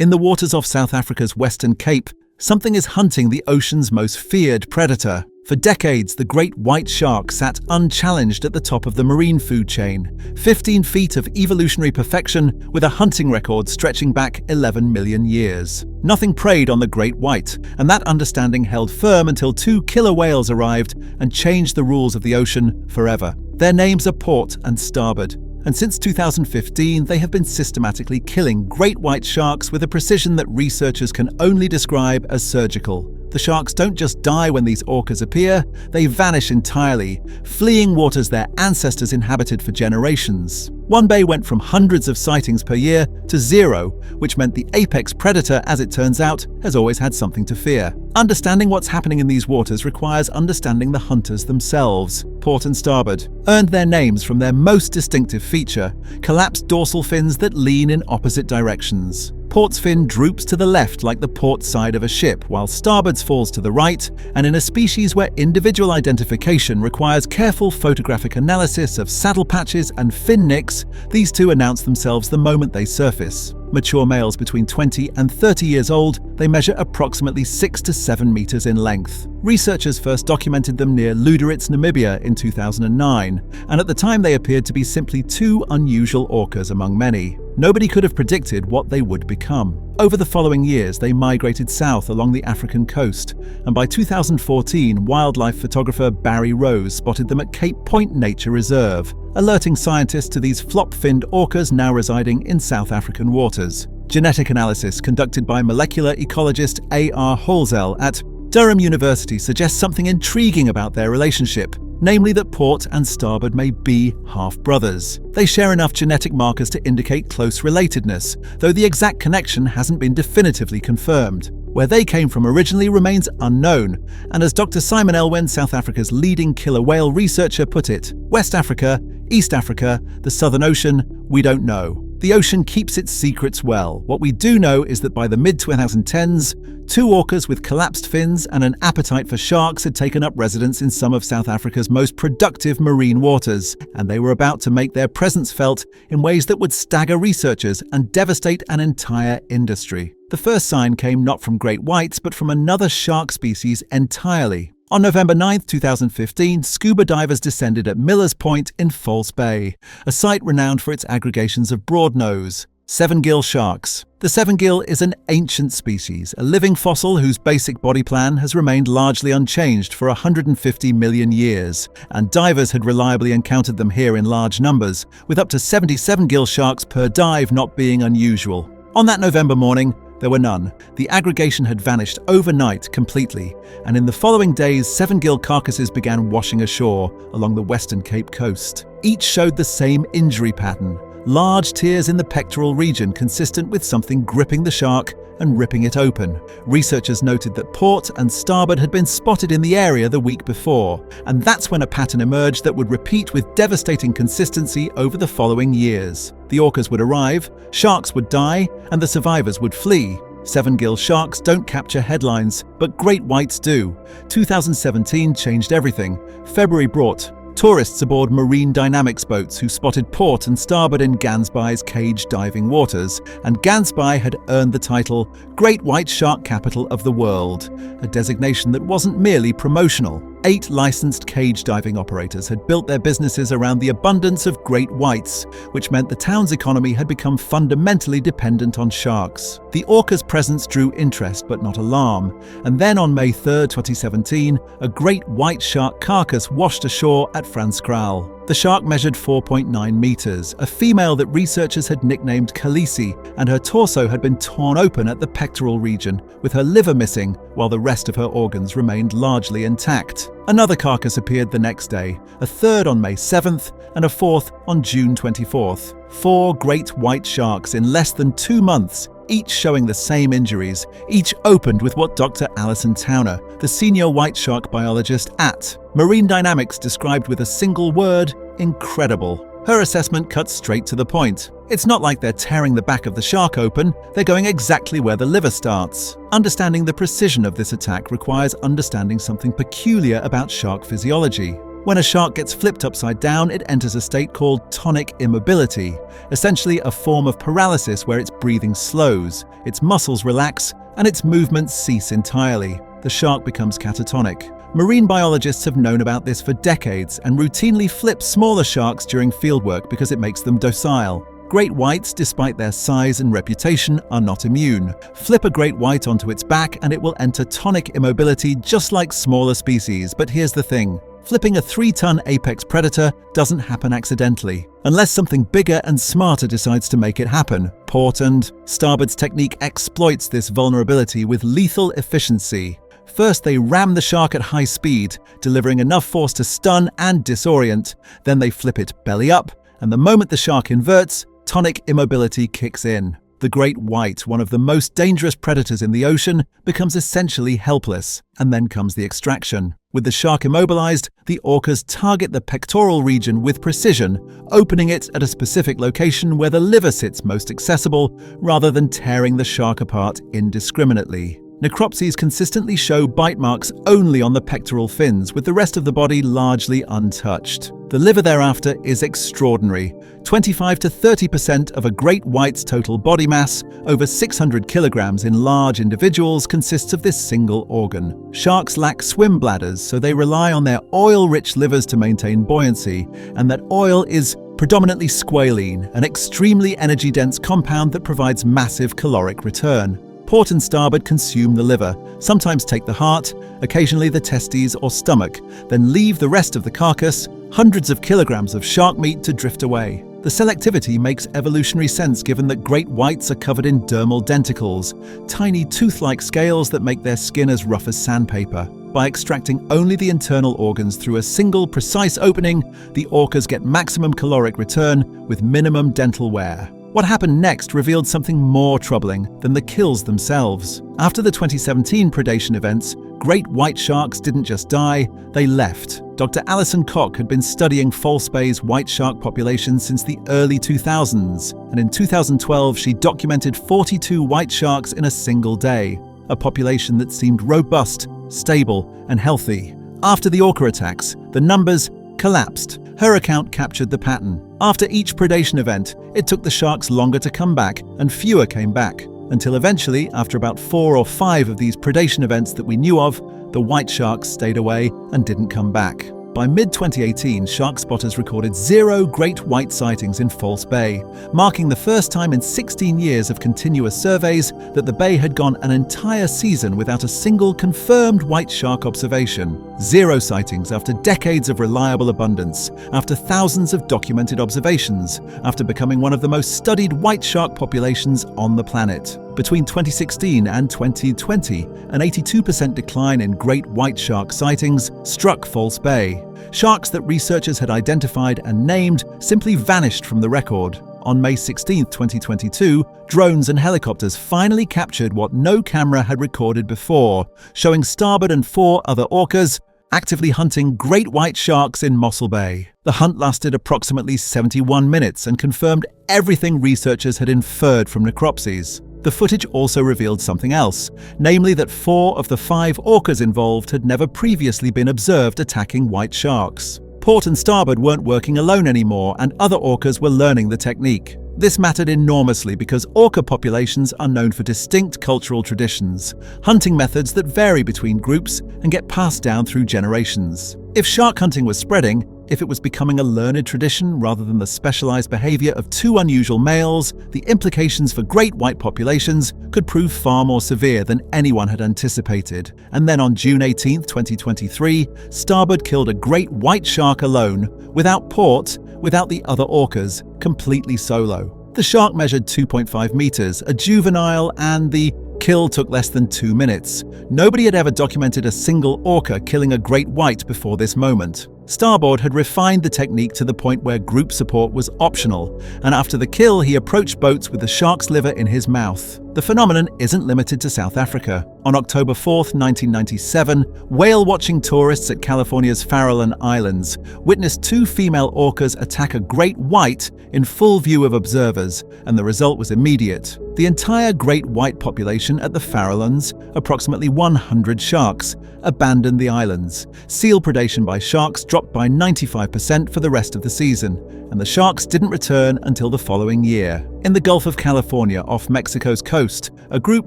In the waters off South Africa's Western Cape, something is hunting the ocean's most feared predator. For decades, the great white shark sat unchallenged at the top of the marine food chain, 15 feet of evolutionary perfection with a hunting record stretching back 11 million years. Nothing preyed on the great white, and that understanding held firm until two killer whales arrived and changed the rules of the ocean forever. Their names are Port and Starboard, and since 2015 they have been systematically killing great white sharks with a precision that researchers can only describe as surgical. The sharks don't just die when these orcas appear, they vanish entirely, fleeing waters their ancestors inhabited for generations. One bay went from hundreds of sightings per year to zero, which meant the apex predator, as it turns out, has always had something to fear. Understanding what's happening in these waters requires understanding the hunters themselves. Port and Starboard earned their names from their most distinctive feature, collapsed dorsal fins that lean in opposite directions. Port's fin droops to the left like the port side of a ship, while Starboard's falls to the right, and in a species where individual identification requires careful photographic analysis of saddle patches and fin nicks, these two announce themselves the moment they surface. Mature males between 20 and 30 years old, they measure approximately 6 to 7 meters in length. Researchers first documented them near Luderitz, Namibia in 2009, and at the time they appeared to be simply two unusual orcas among many. Nobody could have predicted what they would become. Over the following years, they migrated south along the African coast, and by 2014, wildlife photographer Barry Rose spotted them at Cape Point Nature Reserve, alerting scientists to these flop-finned orcas now residing in South African waters. Genetic analysis conducted by molecular ecologist A.R. Holzel at Durham University suggests something intriguing about their relationship, namely that Port and Starboard may be half-brothers. They share enough genetic markers to indicate close relatedness, though the exact connection hasn't been definitively confirmed. Where they came from originally remains unknown, and as Dr. Simon Elwyn, South Africa's leading killer whale researcher, put it, West Africa, East Africa, the Southern Ocean, we don't know. The ocean keeps its secrets well. What we do know is that by the mid-2010s, two orcas with collapsed fins and an appetite for sharks had taken up residence in some of South Africa's most productive marine waters, and they were about to make their presence felt in ways that would stagger researchers and devastate an entire industry. The first sign came not from great whites, but from another shark species entirely. On November 9, 2015, scuba divers descended at Miller's Point in False Bay, a site renowned for its aggregations of broadnose, seven-gill sharks. The seven-gill is an ancient species, a living fossil whose basic body plan has remained largely unchanged for 150 million years, and divers had reliably encountered them here in large numbers, with up to 77 gill sharks per dive not being unusual. On that November morning, there were none. The aggregation had vanished overnight completely, and in the following days, seven-gill carcasses began washing ashore along the Western Cape coast. Each showed the same injury pattern, large tears in the pectoral region consistent with something gripping the shark and ripping it open. Researchers noted that Port and Starboard had been spotted in the area the week before, and that's when a pattern emerged that would repeat with devastating consistency over the following years. The orcas would arrive, sharks would die, and the survivors would flee. Seven-gill sharks don't capture headlines, but great whites do. 2017 changed everything. February brought tourists aboard marine dynamics boats who spotted Port and Starboard in Gansbai's cage diving waters, and Gansbai had earned the title Great White Shark Capital of the World, a designation that wasn't merely promotional. 8 licensed cage diving operators had built their businesses around the abundance of great whites, which meant the town's economy had become fundamentally dependent on sharks. The orca's presence drew interest but not alarm, and then on May 3, 2017, a great white shark carcass washed ashore at Franskraal. The shark measured 4.9 meters, a female that researchers had nicknamed Khaleesi, and her torso had been torn open at the pectoral region, with her liver missing, while the rest of her organs remained largely intact. Another carcass appeared the next day, a third on May 7th, and a fourth on June 24th. 4 great white sharks in less than 2 months, each showing the same injuries, each opened with what Dr. Alison Towner, the senior white shark biologist at Marine Dynamics, described with a single word: incredible. Her assessment cuts straight to the point. It's not like they're tearing the back of the shark open, they're going exactly where the liver starts. Understanding the precision of this attack requires understanding something peculiar about shark physiology. When a shark gets flipped upside down, it enters a state called tonic immobility, essentially a form of paralysis where its breathing slows, its muscles relax, and its movements cease entirely. The shark becomes catatonic. Marine biologists have known about this for decades and routinely flip smaller sharks during fieldwork because it makes them docile. Great whites, despite their size and reputation, are not immune. Flip a great white onto its back and it will enter tonic immobility just like smaller species. But here's the thing. Flipping a 3-ton apex predator doesn't happen accidentally, unless something bigger and smarter decides to make it happen. Port and Starboard's technique exploits this vulnerability with lethal efficiency. First, they ram the shark at high speed, delivering enough force to stun and disorient. Then they flip it belly up, and the moment the shark inverts, tonic immobility kicks in. The great white, one of the most dangerous predators in the ocean, becomes essentially helpless. And then comes the extraction. With the shark immobilized, the orcas target the pectoral region with precision, opening it at a specific location where the liver sits most accessible, rather than tearing the shark apart indiscriminately. Necropsies consistently show bite marks only on the pectoral fins, with the rest of the body largely untouched. The liver thereafter is extraordinary. 25 to 30% of a great white's total body mass, over 600 kilograms in large individuals, consists of this single organ. Sharks lack swim bladders, so they rely on their oil-rich livers to maintain buoyancy, and that oil is predominantly squalene, an extremely energy-dense compound that provides massive caloric return. Port and Starboard consume the liver, sometimes take the heart, occasionally the testes or stomach, then leave the rest of the carcass, hundreds of kilograms of shark meat, to drift away. The selectivity makes evolutionary sense given that great whites are covered in dermal denticles, tiny tooth-like scales that make their skin as rough as sandpaper. By extracting only the internal organs through a single precise opening, the orcas get maximum caloric return with minimum dental wear. What happened next revealed something more troubling than the kills themselves. After the 2017 predation events, great white sharks didn't just die, they left. Dr. Alison Koch had been studying False Bay's white shark population since the early 2000s, and in 2012 she documented 42 white sharks in a single day, a population that seemed robust, stable, and healthy. After the orca attacks, the numbers collapsed. Her account captured the pattern. After each predation event, it took the sharks longer to come back, and fewer came back, until eventually, after about 4 or 5 of these predation events that we knew of, the white sharks stayed away and didn't come back. By mid-2018, shark spotters recorded 0 great white sightings in False Bay, marking the first time in 16 years of continuous surveys that the bay had gone an entire season without a single confirmed white shark observation. 0 sightings after decades of reliable abundance, after thousands of documented observations, after becoming one of the most studied white shark populations on the planet. Between 2016 and 2020, an 82% decline in great white shark sightings struck False Bay. Sharks that researchers had identified and named simply vanished from the record. On May 16, 2022, drones and helicopters finally captured what no camera had recorded before, showing Starboard and 4 other orcas actively hunting great white sharks in Mossel Bay. The hunt lasted approximately 71 minutes and confirmed everything researchers had inferred from necropsies. The footage also revealed something else, namely that 4 of the 5 orcas involved had never previously been observed attacking white sharks. Port and Starboard weren't working alone anymore, and other orcas were learning the technique. This mattered enormously because orca populations are known for distinct cultural traditions, hunting methods that vary between groups and get passed down through generations. If shark hunting was spreading, if it was becoming a learned tradition rather than the specialized behavior of 2 unusual males, the implications for great white populations could prove far more severe than anyone had anticipated. And then on June 18, 2023, Starboard killed a great white shark alone, without Port, without the other orcas, completely solo. The shark measured 2.5 meters, a juvenile, and the kill took less than 2 minutes. Nobody had ever documented a single orca killing a great white before this moment. Starboard had refined the technique to the point where group support was optional, and after the kill he approached boats with the shark's liver in his mouth. The phenomenon isn't limited to South Africa. On October 4, 1997, whale-watching tourists at California's Farallon Islands witnessed two female orcas attack a great white in full view of observers, and the result was immediate. The entire great white population at the Farallons, approximately 100 sharks, abandoned the islands. Seal predation by sharks dropped by 95% for the rest of the season, and the sharks didn't return until the following year. In the Gulf of California off Mexico's coast, a group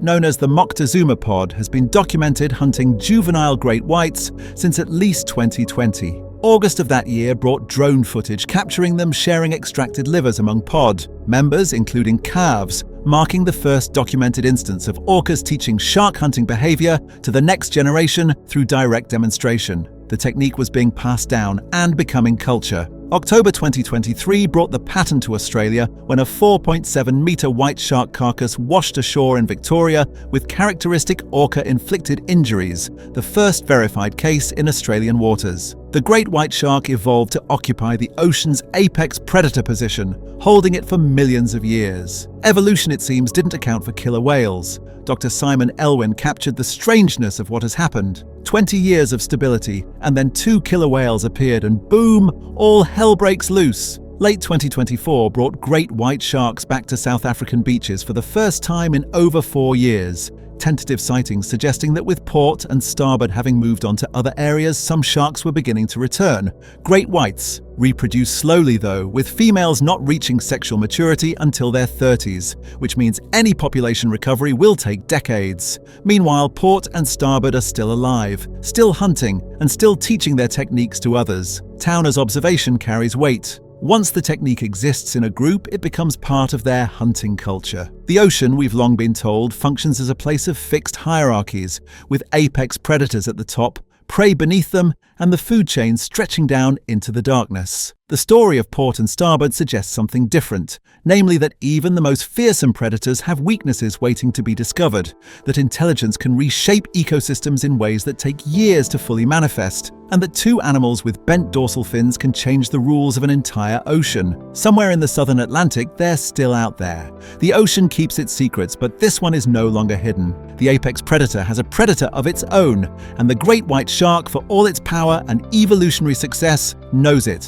known as the Moctezuma pod has been documented hunting juvenile great whites since at least 2020. August of that year brought drone footage capturing them sharing extracted livers among pod members, including calves, marking the first documented instance of orcas teaching shark hunting behavior to the next generation through direct demonstration. The technique was being passed down and becoming culture. October 2023 brought the pattern to Australia when a 4.7-metre white shark carcass washed ashore in Victoria with characteristic orca-inflicted injuries, the first verified case in Australian waters. The great white shark evolved to occupy the ocean's apex predator position, holding it for millions of years. Evolution, it seems, didn't account for killer whales. Dr. Simon Elwin captured the strangeness of what has happened. 20 years of stability, and then two killer whales appeared and boom, all hell breaks loose. Late 2024 brought great white sharks back to South African beaches for the first time in over 4 years. Tentative sightings suggesting that with Port and Starboard having moved on to other areas, some sharks were beginning to return. Great whites reproduce slowly though, with females not reaching sexual maturity until their 30s, which means any population recovery will take decades. Meanwhile, Port and Starboard are still alive, still hunting, and still teaching their techniques to others. Towner's observation carries weight. Once the technique exists in a group, it becomes part of their hunting culture. The ocean, we've long been told, functions as a place of fixed hierarchies, with apex predators at the top, prey beneath them, and the food chain stretching down into the darkness. The story of Port and Starboard suggests something different, namely that even the most fearsome predators have weaknesses waiting to be discovered, that intelligence can reshape ecosystems in ways that take years to fully manifest, and that two animals with bent dorsal fins can change the rules of an entire ocean. Somewhere in the southern Atlantic, they're still out there. The ocean keeps its secrets, but this one is no longer hidden. The apex predator has a predator of its own, and the great white shark, for all its power and evolutionary success, knows it.